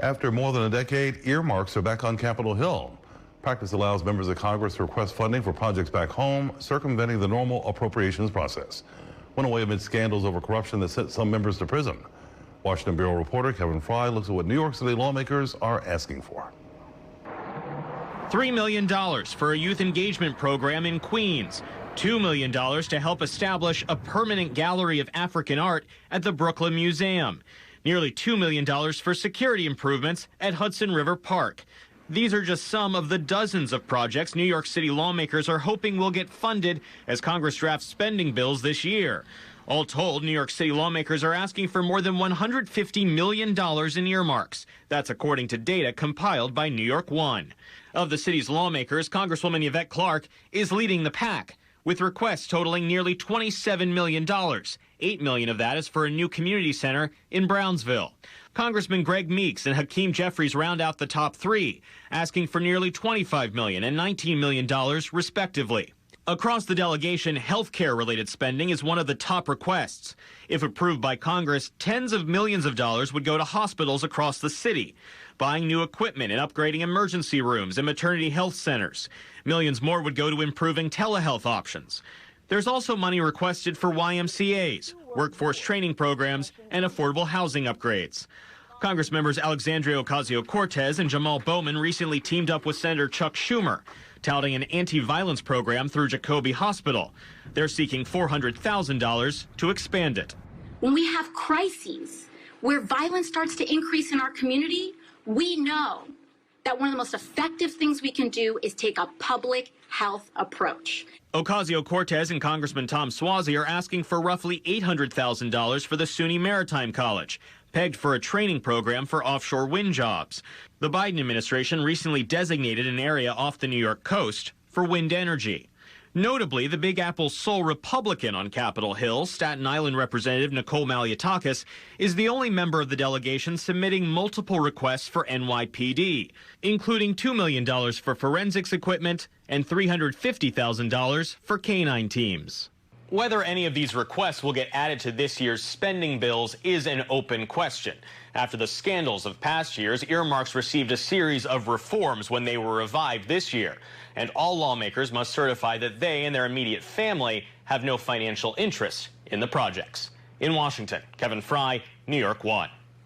After more than a decade, earmarks are back on Capitol Hill. Practice allows members of Congress to request funding for projects back home, circumventing the normal appropriations process. Went away amid scandals over corruption that sent some members to prison. Washington Bureau reporter Kevin Frey looks at what New York City lawmakers are asking for. $3 million for a youth engagement program in Queens. $2 million to help establish a permanent gallery of African art at the Brooklyn Museum. Nearly $2 million for security improvements at Hudson River Park. These are just some of the dozens of projects New York City lawmakers are hoping will get funded as Congress drafts spending bills this year. All told, New York City lawmakers are asking for more than $150 million in earmarks. That's according to data compiled by New York One. Of the city's lawmakers, Congresswoman Yvette Clarke is leading the pack, with requests totaling nearly $27 million. $8 million of that is for a new community center in Brownsville. Congressman Greg Meeks and Hakeem Jeffries round out the top three, asking for nearly $25 million and $19 million, respectively. Across the delegation, health care-related spending is one of the top requests. If approved by Congress, tens of millions of dollars would go to hospitals across the city, buying new equipment and upgrading emergency rooms and maternity health centers. Millions more would go to improving telehealth options. There's also money requested for YMCAs, workforce training programs, and affordable housing upgrades. Congress members Alexandria Ocasio-Cortez and Jamal Bowman recently teamed up with Senator Chuck Schumer, touting an anti-violence program through Jacoby Hospital. They're seeking $400,000 to expand it. When we have crises where violence starts to increase in our community, we know that one of the most effective things we can do is take a public health approach. Ocasio-Cortez and Congressman Tom Suozzi are asking for roughly $800,000 for the SUNY Maritime College, pegged for a training program for offshore wind jobs. The Biden administration recently designated an area off the New York coast for wind energy. Notably, the Big Apple's sole Republican on Capitol Hill, Staten Island Representative Nicole Maliotakis, is the only member of the delegation submitting multiple requests for NYPD, including $2 million for forensics equipment and $350,000 for canine teams. Whether any of these requests will get added to this year's spending bills is an open question. After the scandals of past years, earmarks received a series of reforms when they were revived this year. And all lawmakers must certify that they and their immediate family have no financial interest in the projects. In Washington, Kevin Frey, New York One.